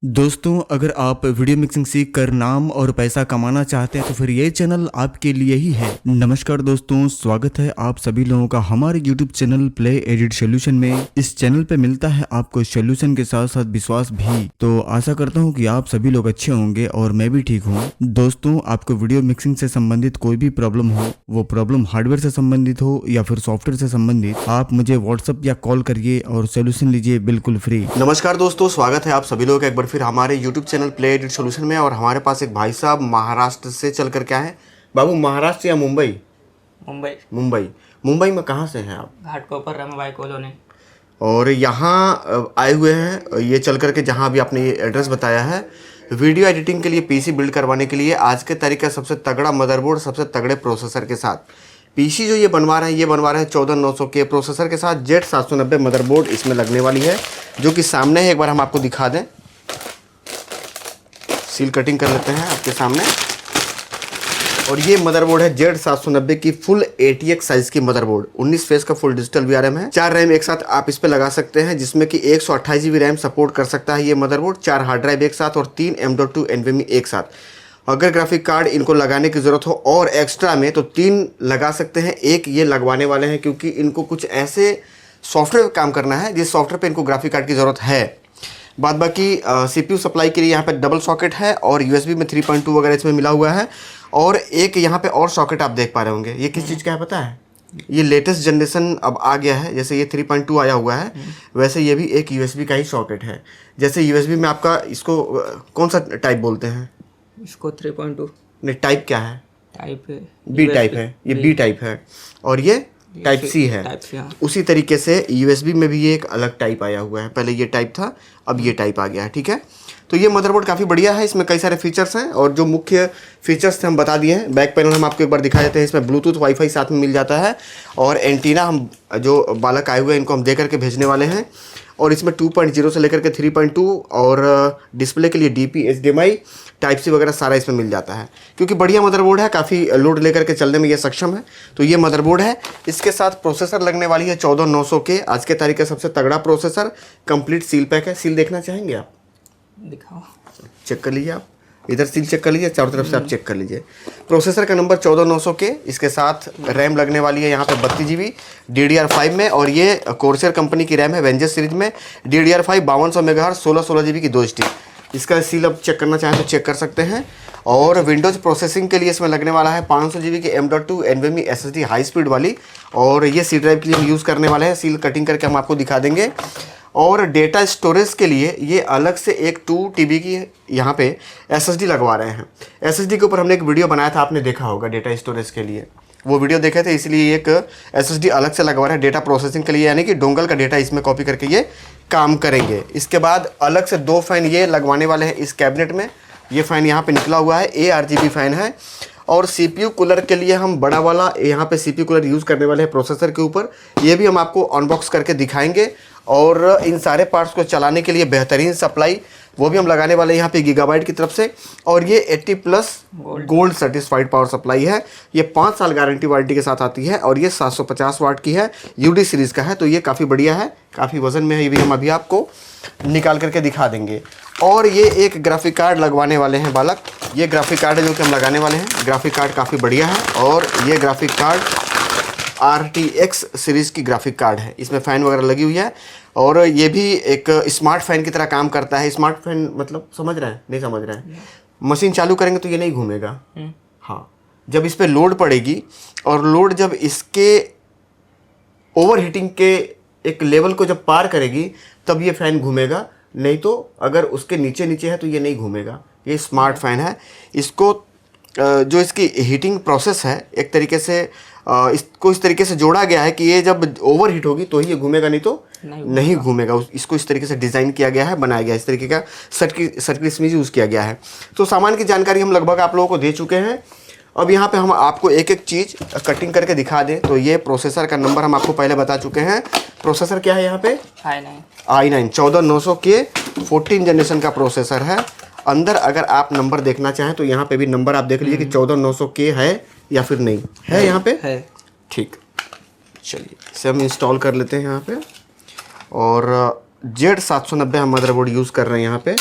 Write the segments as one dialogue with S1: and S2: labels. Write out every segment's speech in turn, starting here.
S1: दोस्तों, अगर आप वीडियो मिक्सिंग सीख कर नाम और पैसा कमाना चाहते हैं तो फिर ये चैनल आपके लिए ही है। नमस्कार दोस्तों, स्वागत है आप सभी लोगों का हमारे YouTube channel play edit solution में। इस चैनल पे मिलता है आपको सोल्यूशन के साथ साथ विश्वास भी। तो आशा करता हूँ कि आप सभी लोग अच्छे होंगे और मैं भी ठीक हूँ। दोस्तों, आपको वीडियो मिक्सिंग से संबंधित कोई भी प्रॉब्लम हो, वो प्रॉब्लम हार्डवेयर से संबंधित हो या फिर सॉफ्टवेयर से संबंधित, आप मुझे व्हाट्सएप या कॉल करिए और सोल्यूशन लीजिए बिल्कुल फ्री।
S2: नमस्कार दोस्तों, स्वागत है आप सभी लोग एक बार फिर हमारे YouTube channel play edit solution में। और हमारे पास एक भाई साहब महाराष्ट्र से चल कर क्या है बाबू, महाराष्ट्र या मुंबई? मुंबई में कहाँ से हैं आप?
S3: घाटकोपर रमाबाई कॉलोनी।
S2: और यहाँ आए हुए हैं ये चल कर के जहाँ अभी आपने ये एड्रेस बताया है, वीडियो एडिटिंग के लिए पीसी बिल्ड करवाने के लिए आज के तारीख का सबसे तगड़ा मदरबोर्ड, सबसे तगड़े प्रोसेसर के साथ पीसी जो ये बनवा रहे हैं 14900 के प्रोसेसर के साथ Z790 मदरबोर्ड इसमें लगने वाली है, जो कि सामने है। एक बार हम आपको दिखा दें, सील कटिंग कर लेते हैं आपके सामने। और ये मदरबोर्ड है Z790 की फुल ATX साइज की मदरबोर्ड, 19 फेस का फुल डिजिटल VRM है। 4 रैम एक साथ आप इस पे लगा सकते हैं, जिसमें कि 128 GB रैम सपोर्ट कर सकता है ये मदरबोर्ड, 4 हार्ड ड्राइव एक साथ और 3 M.2 NVMe एक साथ। अगर ग्राफिक कार्ड इनको लगाने की ज़रूरत हो और एक्स्ट्रा में तो 3 लगा सकते हैं, एक ये लगवाने वाले हैं क्योंकि इनको कुछ ऐसे सॉफ्टवेयर काम करना है जिस सॉफ्टवेयर पे इनको ग्राफिक कार्ड की ज़रूरत है। बाद बाकी CPU सप्लाई के लिए यहाँ पे डबल सॉकेट है और USB में 3.2 वगैरह इसमें मिला हुआ है। और एक यहाँ पे और सॉकेट आप देख पा रहे होंगे, ये किस चीज़ का है पता है? ये लेटेस्ट जनरेशन अब आ गया है, जैसे ये 3.2 आया हुआ है वैसे ये भी एक USB का ही सॉकेट है। जैसे USB में आपका इसको कौन सा टाइप बोलते हैं?
S3: इसको 3.2
S2: नहीं, टाइप क्या है?
S3: टाइप है,
S2: बी टाइप है, ये बी टाइप है और ये टाइप सी है।
S3: हाँ।
S2: उसी तरीके से USB में भी ये एक अलग टाइप आया हुआ है, पहले ये टाइप था अब ये टाइप आ गया है। ठीक है, तो ये मदरबोर्ड काफ़ी बढ़िया है, इसमें कई सारे फीचर्स हैं और जो मुख्य फीचर्स थे हम बता दिए हैं। बैक पैनल हम आपको एक बार दिखा देते हैं, इसमें ब्लूटूथ वाईफाई साथ में मिल जाता है और एंटीना हम जो बालक आए हुए हैं इनको हम दे करके भेजने वाले हैं। और इसमें 2.0 से लेकर के 3.2 और डिस्प्ले के लिए DP HDMI टाइप सी वगैरह सारा इसमें मिल जाता है, क्योंकि बढ़िया मदरबोर्ड है, काफ़ी लोड लेकर के चलने में ये सक्षम है। तो ये मदरबोर्ड है, इसके साथ प्रोसेसर लगने वाली है 14900 के, आज के तारीख का सबसे तगड़ा प्रोसेसर। कंप्लीट सील पैक है। सील देखना चाहेंगे आप?
S3: दिखाओ,
S2: चेक कर लीजिए, आप इधर सील चेक कर लीजिए, चारों तरफ से आप चेक कर लीजिए। प्रोसेसर का नंबर 14900 के, इसके साथ रैम लगने वाली है यहाँ पे 32 GB DDR5 में, और ये कोर्सर कंपनी की रैम है वेंजस सीरीज में, DDR5 5200 MHz 16 GB की 2 स्टिक। इसका सील अब चेक करना चाहें तो चेक कर सकते हैं। और विंडोज़ प्रोसेसिंग के लिए इसमें लगने वाला है 500 GB की M.2 NVMe SSD high speed वाली, और ये C ड्राइव के लिए हम यूज़ करने वाले हैं। सील कटिंग करके हम आपको दिखा देंगे। और डेटा स्टोरेज के लिए ये अलग से एक 2 TB की यहाँ पे SSD लगवा रहे हैं। SSD के ऊपर हमने एक वीडियो बनाया था, आपने देखा होगा डेटा स्टोरेज के लिए, वो वीडियो देखे थे, इसलिए एक SSD अलग से लगवा रहे हैं डेटा प्रोसेसिंग के लिए, यानी कि डोंगल का डेटा इसमें कॉपी करके ये काम करेंगे। इसके बाद अलग से 2 फ़ैन ये लगवाने वाले हैं इस कैबिनेट में। ये फ़ैन यहाँ पे निकला हुआ है, ARGB फ़ैन है। और CPU कूलर के लिए हम बड़ा वाला यहाँ पे CPU कूलर यूज़ करने वाले हैं प्रोसेसर के ऊपर, ये भी हम आपको अनबॉक्स करके दिखाएंगे। और इन सारे पार्ट्स को चलाने के लिए बेहतरीन सप्लाई वो भी हम लगाने वाले हैं यहाँ पे गीगाबाइट की तरफ से। और ये 80+ गोल्ड सर्टिफाइड पावर सप्लाई है, ये 5 साल गारंटी वारंटी के साथ आती है और ये 750 वाट की है, UD सीरीज़ का है, तो ये काफ़ी बढ़िया है, काफ़ी वजन में है, ये भी हम अभी आपको निकाल करके दिखा देंगे। और ये एक ग्राफिक कार्ड लगवाने वाले हैं बालक, ये ग्राफिक कार्ड है जो कि हम लगाने वाले हैं। ग्राफिक कार्ड काफ़ी बढ़िया है और ये ग्राफिक कार्ड RTX सीरीज़ की ग्राफिक कार्ड है, इसमें फ़ैन वगैरह लगी हुई है। और ये भी एक स्मार्ट फ़ैन की तरह काम करता है। स्मार्ट फ़ैन मतलब समझ रहे हैं? नहीं समझ रहे हैं? मशीन चालू करेंगे तो ये नहीं घूमेगा। हाँ, जब इस पर लोड पड़ेगी और लोड जब इसके ओवर हीटिंग के एक लेवल को जब पार करेगी तब ये फ़ैन घूमेगा, नहीं तो अगर उसके नीचे नीचे है तो ये नहीं घूमेगा। ये स्मार्ट फ़ैन है। इसको जो इसकी हीटिंग प्रोसेस है एक तरीके से इसको इस तरीके से जोड़ा गया है कि ये जब ओवर हीट होगी तो ही ये घूमेगा, नहीं तो नहीं घूमेगा। इसको इस तरीके से डिज़ाइन किया गया है, बनाया गया है, इस तरीके का सर्किट इसमें यूज़ किया गया है। तो सामान की जानकारी हम लगभग आप लोगों को दे चुके हैं। अब यहाँ पे हम आपको एक एक चीज़ कटिंग करके दिखा दें तो ये प्रोसेसर का नंबर हम आपको पहले बता चुके हैं। प्रोसेसर क्या है यहाँ पे? i9 14900 के 14 जनरेशन का प्रोसेसर है। अंदर अगर आप नंबर देखना चाहें तो यहाँ पे भी नंबर आप देख लीजिए कि 14900 के है या फिर नहीं है, यहाँ पे
S3: है।
S2: ठीक, चलिए इसे हम इंस्टॉल कर लेते हैं यहाँ पे। और Z790 हम मदरबोर्ड यूज़ कर रहे हैं यहाँ पे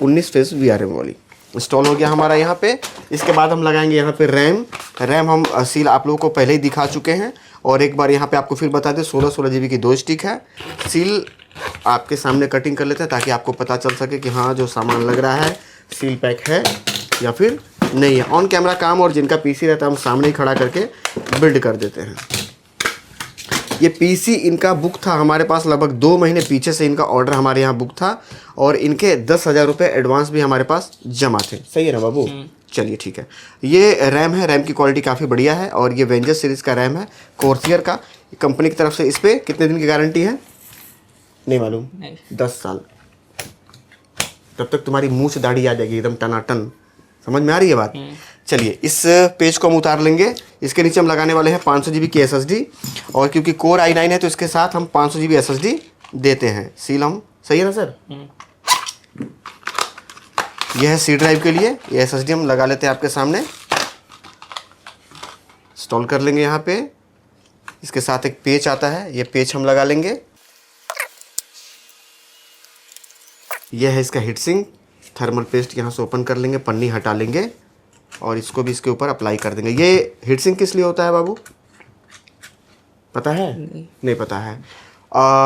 S2: 19 फेस VRM वाली। इंस्टॉल हो गया हमारा यहाँ पे। इसके बाद हम लगाएंगे यहाँ पे रैम हम सील आप लोगों को पहले ही दिखा चुके हैं, और एक बार यहाँ पे आपको फिर बता दें 16 GB की 2 स्टिक है। सील आपके सामने कटिंग कर लेते हैं ताकि आपको पता चल सके कि हाँ जो सामान लग रहा है सील पैक है या फिर नहीं है। ऑन कैमरा काम और जिनका PC रहता है हम सामने ही खड़ा करके बिल्ड कर देते हैं। ये PC इनका बुक था हमारे पास, लगभग 2 महीने पीछे से इनका ऑर्डर हमारे यहाँ बुक था, और इनके 10,000 रुपये एडवांस भी हमारे पास जमा थे। सही है ना बाबू? चलिए ठीक है। ये रैम है, रैम की क्वालिटी काफ़ी बढ़िया है, और ये वेंजर्स सीरीज़ का रैम है कोर्सियर का। कंपनी की तरफ से इस पर कितने दिन की गारंटी है नहीं मालूम? 10 साल। तब तक तुम्हारी मुँह से दाढ़ी आ जाएगी एकदम टनाटन। समझ में आ रही है बात? चलिए इस पेज को हम उतार लेंगे। इसके नीचे हम लगाने वाले हैं 500 GB की SSD, और क्योंकि कोर i9 है तो इसके साथ हम 500 GB SSD देते हैं। सील हम सही है ना सर? यह है C ड्राइव के लिए, ये SSD हम लगा लेते हैं आपके सामने। इंस्टॉल कर लेंगे यहाँ पे। इसके साथ एक पेच आता है, ये पेच हम लगा लेंगे। यह है इसका हीटसिंक। थर्मल पेस्ट यहाँ से ओपन कर लेंगे, पन्नी हटा लेंगे और इसको भी इसके ऊपर अप्लाई कर देंगे। ये हीटसिंक किस लिए होता है बाबू, पता है? नहीं पता है।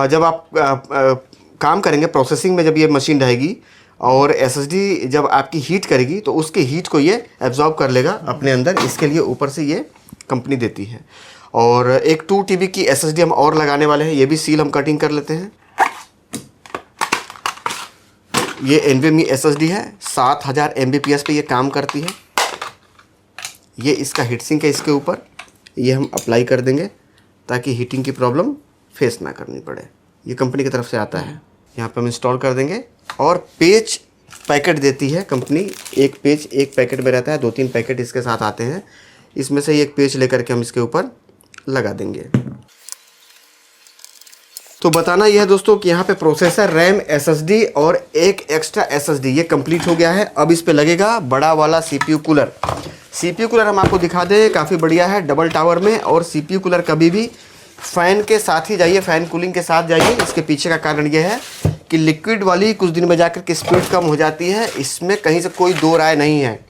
S2: जब आप काम करेंगे प्रोसेसिंग में, जब ये मशीन रहेगी और SSD जब आपकी हीट करेगी तो उसके हीट को ये एब्जॉर्ब कर लेगा अपने अंदर। इसके लिए ऊपर से ये कंपनी देती है। और एक 2 TB की SSD हम और लगाने वाले हैं, ये भी सील हम कटिंग कर लेते हैं। ये NVMe SSD है, 7000 Mbps पे ये काम करती है। ये इसका हीटसिंक है, इसके ऊपर ये हम अप्लाई कर देंगे ताकि हीटिंग की प्रॉब्लम फेस ना करनी पड़े। ये कंपनी की तरफ से आता है, यहाँ पे हम इंस्टॉल कर देंगे। और पेज पैकेट देती है कंपनी, एक पेज एक पैकेट में रहता है, 2-3 पैकेट इसके साथ आते हैं। इसमें से एक पेज लेकर के हम इसके ऊपर लगा देंगे। तो बताना यह है दोस्तों कि यहाँ पे प्रोसेसर, रैम, SSD और एक एक्स्ट्रा SSD ये कंप्लीट हो गया है। अब इस पे लगेगा बड़ा वाला CPU कूलर। CPU कूलर हम आपको दिखा दें, काफ़ी बढ़िया है, डबल टावर में। और CPU कूलर कभी भी फ़ैन के साथ ही जाइए, फ़ैन कूलिंग के साथ जाइए। इसके पीछे का कारण यह है कि लिक्विड वाली कुछ दिन में जाकर के स्पीड कम हो जाती है, इसमें कहीं से कोई दो राय नहीं है।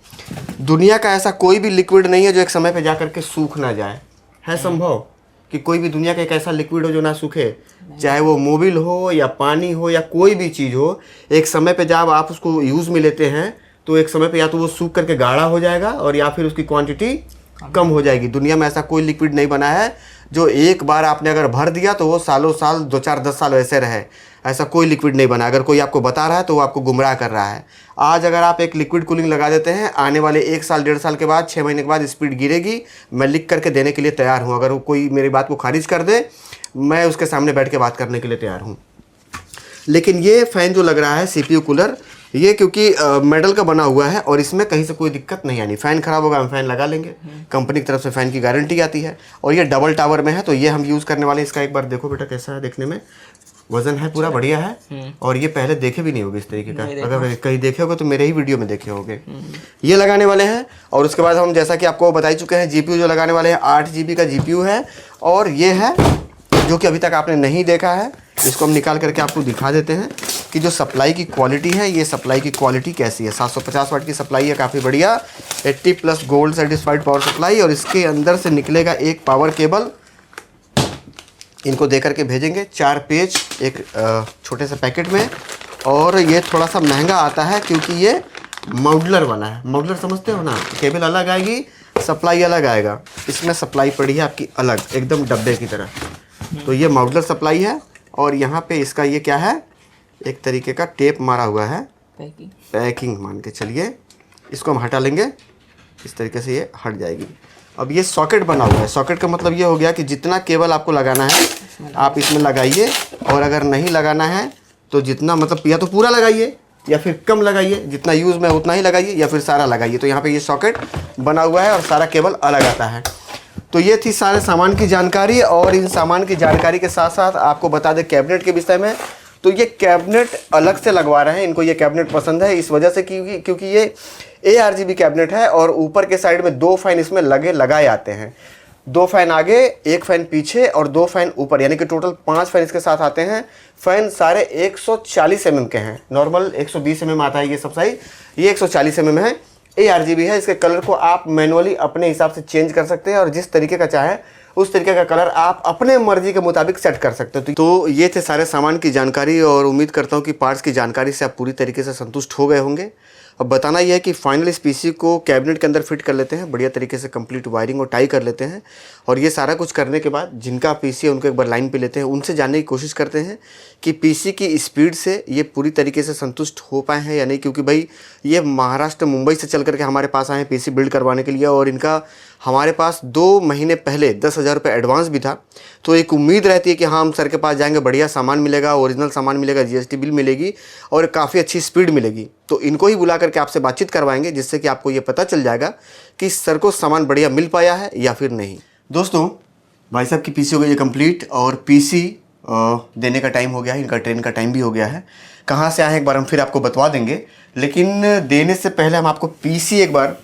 S2: दुनिया का ऐसा कोई भी लिक्विड नहीं है जो एक समय पे जाकर के सूख ना जाए। है संभव कि कोई भी दुनिया का एक ऐसा लिक्विड हो जो ना सूखे? चाहे वो मोबिल हो या पानी हो या कोई भी चीज़ हो, एक समय पे जब आप उसको यूज़ में लेते हैं तो एक समय पे या तो वो सूख करके गाढ़ा हो जाएगा और या फिर उसकी क्वांटिटी कम हो जाएगी। दुनिया में ऐसा कोई लिक्विड नहीं बना है जो एक बार आपने अगर भर दिया तो वो सालों साल 2-4-10 साल वैसे रहे। ऐसा कोई लिक्विड नहीं बना। अगर कोई आपको बता रहा है तो वो आपको गुमराह कर रहा है। आज अगर आप एक लिक्विड कूलिंग लगा देते हैं, आने वाले 1 साल 1.5 साल के बाद, 6 महीने के बाद स्पीड गिरेगी। मैं लिख करके देने के लिए तैयार हूँ। अगर कोई मेरी बात को खारिज कर दे, मैं उसके सामने बैठ के बात करने के लिए तैयार हूँ। लेकिन ये फ़ैन जो लग रहा है CPU कूलर, ये क्योंकि मेटल का बना हुआ है और इसमें कहीं से कोई दिक्कत नहीं आनी। फ़ैन ख़राब होगा हम फ़ैन लगा लेंगे, कंपनी की तरफ से फ़ैन की गारंटी आती है। और ये डबल टावर में है तो ये हम यूज़ करने वाले हैं। इसका एक बार देखो बेटा कैसा है देखने में, वजन है पूरा बढ़िया है। और ये पहले देखे भी नहीं होगे इस तरीके का, अगर कहीं देखे होगे तो मेरे ही वीडियो में देखे होंगे। ये लगाने वाले हैं। और उसके बाद हम जैसा कि आपको बता ही चुके हैं, GPU जो लगाने वाले हैं 8 GB का GPU है। और ये है जो कि अभी तक आपने नहीं देखा है, इसको हम निकाल करके आपको दिखा देते हैं कि जो सप्लाई की क्वालिटी है, ये सप्लाई की क्वालिटी कैसी है। 750 वाट की सप्लाई है, काफ़ी बढ़िया, 80+ गोल्ड सर्टिफाइड पावर सप्लाई। और इसके अंदर से निकलेगा एक पावर केबल, इनको दे करके भेजेंगे 4 पेज एक छोटे से पैकेट में। और ये थोड़ा सा महंगा आता है क्योंकि ये मॉड्यूलर वाला है। मॉड्यूलर समझते हो ना, केबल अलग आएगी, सप्लाई अलग आएगा। इसमें सप्लाई पड़ी है आपकी अलग, एकदम डब्बे की तरह। तो ये मॉड्यूलर सप्लाई है। और यहाँ पे इसका ये क्या है, एक तरीके का टेप मारा हुआ है, पैकिंग मान के चलिए। इसको हम हटा लेंगे, इस तरीके से ये हट जाएगी। अब ये सॉकेट बना हुआ है। सॉकेट का मतलब ये हो गया कि जितना केबल आपको लगाना है आप इसमें लगाइए, और अगर नहीं लगाना है तो जितना, मतलब या तो पूरा लगाइए या फिर कम लगाइए, जितना यूज़ में उतना ही लगाइए, या फिर सारा लगाइए। तो यहाँ पे ये सॉकेट बना हुआ है और सारा केबल अलग आता है। तो ये थी सारे सामान की जानकारी। और इन सामान की जानकारी के साथ साथ आपको बता दें कैबिनेट के विषय में, तो ये कैबिनेट अलग से लगवा रहे हैं। इनको ये कैबिनेट पसंद है इस वजह से क्योंकि ये ARGB कैबिनेट है और ऊपर के साइड में 2 फैन इसमें लगाए आते हैं। 2 फैन आगे, 1 फैन पीछे और 2 फैन ऊपर, यानी कि टोटल 5 फैन इसके साथ आते हैं। फैन सारे 140 mm के हैं, नॉर्मल 120 mm आता है ये सब साइज, ये 140 mm है। ये RGB है। इसके कलर को आप मैनुअली अपने हिसाब से चेंज कर सकते हैं और जिस तरीके का चाहे उस तरीके का कलर आप अपने मर्जी के मुताबिक सेट कर सकते हो। तो ये थे सारे सामान की जानकारी और उम्मीद करता हूँ कि पार्ट्स की जानकारी से आप पूरी तरीके से संतुष्ट हो गए होंगे। अब बताना यह है कि फाइनल इस पीसी को कैबिनेट के अंदर फिट कर लेते हैं, बढ़िया तरीके से कंप्लीट वायरिंग और टाई कर लेते हैं और ये सारा कुछ करने के बाद जिनका पीसी है उनको एक बार लाइन पे लेते हैं, उनसे जानने की कोशिश करते हैं कि पीसी की स्पीड से ये पूरी तरीके से संतुष्ट हो पाए हैं या नहीं, क्योंकि भाई ये महाराष्ट्र मुंबई से चल करके हमारे पास आए हैं पीसी बिल्ड करवाने के लिए और इनका हमारे पास 2 महीने पहले 10,000 रुपये एडवांस भी था। तो एक उम्मीद रहती है कि हाँ हम सर के पास जाएंगे, बढ़िया सामान मिलेगा, ओरिजिनल सामान मिलेगा, GST बिल मिलेगी और काफ़ी अच्छी स्पीड मिलेगी। तो इनको ही बुला करके आपसे बातचीत करवाएंगे जिससे कि आपको ये पता चल जाएगा कि सर को सामान बढ़िया मिल पाया है या फिर नहीं। दोस्तों भाई साहब की पीसी हो गई है कंप्लीट और पीसी देने का टाइम हो गया है, इनका ट्रेन का टाइम भी हो गया है। कहाँ से आए हैं एक बार हम फिर आपको बतवा देंगे, लेकिन देने से पहले हम आपको पीसी एक बार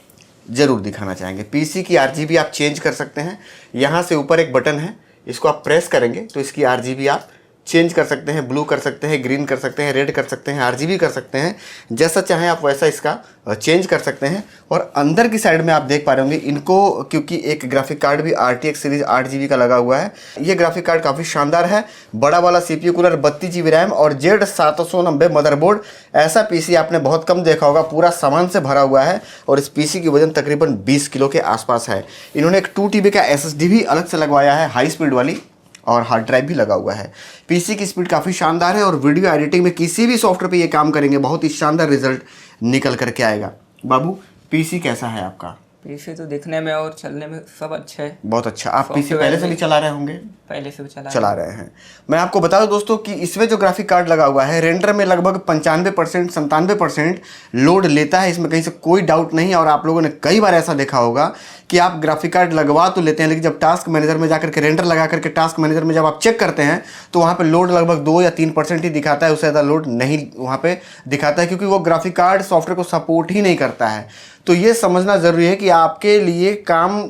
S2: ज़रूर दिखाना चाहेंगे। पीसी की RGB आप चेंज कर सकते हैं, यहाँ से ऊपर एक बटन है, इसको आप प्रेस करेंगे तो इसकी RGB आप चेंज कर सकते हैं, ब्लू कर सकते हैं, ग्रीन कर सकते हैं, रेड कर सकते हैं, RGB कर सकते हैं, जैसा चाहें आप वैसा इसका चेंज कर सकते हैं। और अंदर की साइड में आप देख पा रहे होंगे इनको, क्योंकि एक ग्राफिक कार्ड भी RTX सीरीज 8GB का लगा हुआ है। ये ग्राफिक कार्ड काफ़ी शानदार है, बड़ा वाला CPU कूलर, 32GB रैम और Z790 मदरबोर्ड। ऐसा पीसी आपने बहुत कम देखा होगा, पूरा सामान से भरा हुआ है और इस पीसी की वजन तकरीबन 20 किलो के आसपास है। इन्होंने एक 2TB का SSD भी अलग से लगवाया है, हाई स्पीड वाली, और हार्ड ड्राइव भी लगा हुआ है। पीसी की स्पीड काफ़ी शानदार है और वीडियो एडिटिंग में किसी भी सॉफ्टवेयर पे ये काम करेंगे बहुत ही शानदार रिजल्ट निकल करके आएगा। बाबू पीसी कैसा है आपका?
S3: पीसी तो दिखने में और चलने में सब अच्छा है,
S2: बहुत अच्छा। आप पीसी पहले से भी चला रहे होंगे?
S3: पहले से भी
S2: चला रहे हैं। मैं आपको बता दूं दोस्तों कि इसमें जो ग्राफिक कार्ड लगा हुआ है रेंडर में लगभग 95% 97% लोड लेता है, इसमें कहीं से कोई डाउट नहीं। और आप लोगों ने कई बार ऐसा देखा होगा कि आप ग्राफिक कार्ड लगवा तो लेते हैं, लेकिन जब टास्क मैनेजर में जाकर के रेंडर लगा करके टास्क मैनेजर में जब आप चेक करते हैं तो वहाँ पे लोड लगभग 2 या 3% ही दिखाता है, उससे ज़्यादा लोड नहीं वहाँ पे दिखाता है, क्योंकि वो ग्राफिक कार्ड सॉफ्टवेयर को सपोर्ट ही नहीं करता है। तो ये समझना ज़रूरी है कि आपके लिए काम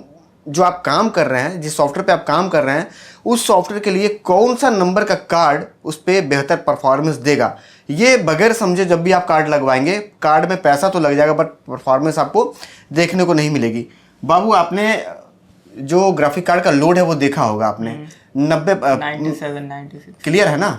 S2: जो आप काम कर रहे हैं, जिस सॉफ्टवेयर पे आप काम कर रहे हैं, उस सॉफ्टवेयर के लिए कौन सा नंबर का कार्ड उस पर बेहतर परफॉर्मेंस देगा। ये बगैर समझे जब भी आप कार्ड लगवाएंगे, कार्ड में पैसा तो लग जाएगा बट परफॉर्मेंस आपको देखने को नहीं मिलेगी। बाबू आपने जो ग्राफिक कार्ड का लोड है वो देखा होगा आपने,
S3: 97
S2: क्लियर है ना?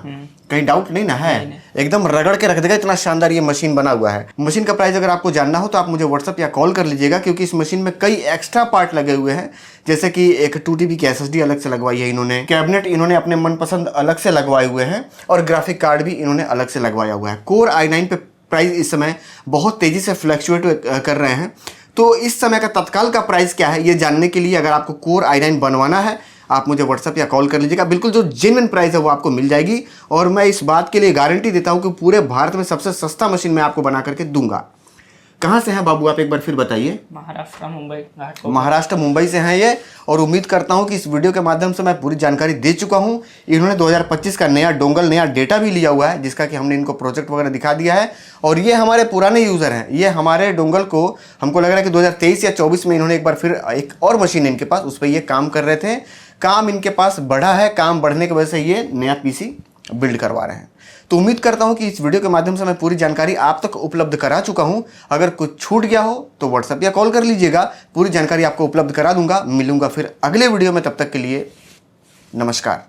S2: कहीं डाउट नहीं ना है? एकदम रगड़ के रख देगा, इतना शानदार ये मशीन बना हुआ है। मशीन का प्राइस अगर आपको जानना हो तो आप मुझे व्हाट्सअप या कॉल कर लीजिएगा, क्योंकि इस मशीन में कई एक्स्ट्रा पार्ट लगे हुए हैं, जैसे कि एक 2TB की SSD अलग से लगवाई है इन्होंने, कैबिनेट इन्होंने अपने मनपसंद अलग से लगवाए हुए हैं और ग्राफिक कार्ड भी इन्होंने अलग से लगवाया हुआ है। Core i9 पे प्राइस इस समय बहुत तेजी से फ्लक्चुएट कर रहे हैं। तो इस समय का तत्काल का प्राइस क्या है ये जानने के लिए अगर आपको Core i9 बनवाना है आप मुझे व्हाट्सअप या कॉल कर लीजिएगा, बिल्कुल जो जेन्युइन प्राइस है वो आपको मिल जाएगी। और मैं इस बात के लिए गारंटी देता हूं कि पूरे भारत में सबसे सस्ता मशीन मैं आपको बना करके दूंगा। कहाँ से हैं बाबू आप एक बार फिर बताइए?
S3: महाराष्ट्र मुंबई।
S2: महाराष्ट्र मुंबई से हैं ये, और उम्मीद करता हूं कि इस वीडियो के माध्यम से मैं पूरी जानकारी दे चुका हूं। इन्होंने 2025 का नया डोंगल, नया डेटा भी लिया हुआ है, जिसका कि हमने इनको प्रोजेक्ट वगैरह दिखा दिया है। और ये हमारे पुराने यूज़र हैं, ये हमारे डोंगल को हमको लग रहा है कि 2023 या 24 में इन्होंने एक बार फिर एक और मशीन इनके पास, उस पर ये काम कर रहे थे। काम इनके पास बढ़ा है, काम बढ़ने की वजह से ये नया पीसी बिल्ड करवा रहे हैं। तो उम्मीद करता हूं कि इस वीडियो के माध्यम से मैं पूरी जानकारी आप तक उपलब्ध करा चुका हूं। अगर कुछ छूट गया हो तो व्हाट्सएप या कॉल कर लीजिएगा, पूरी जानकारी आपको उपलब्ध करा दूंगा। मिलूंगा फिर अगले वीडियो में, तब तक के लिए नमस्कार।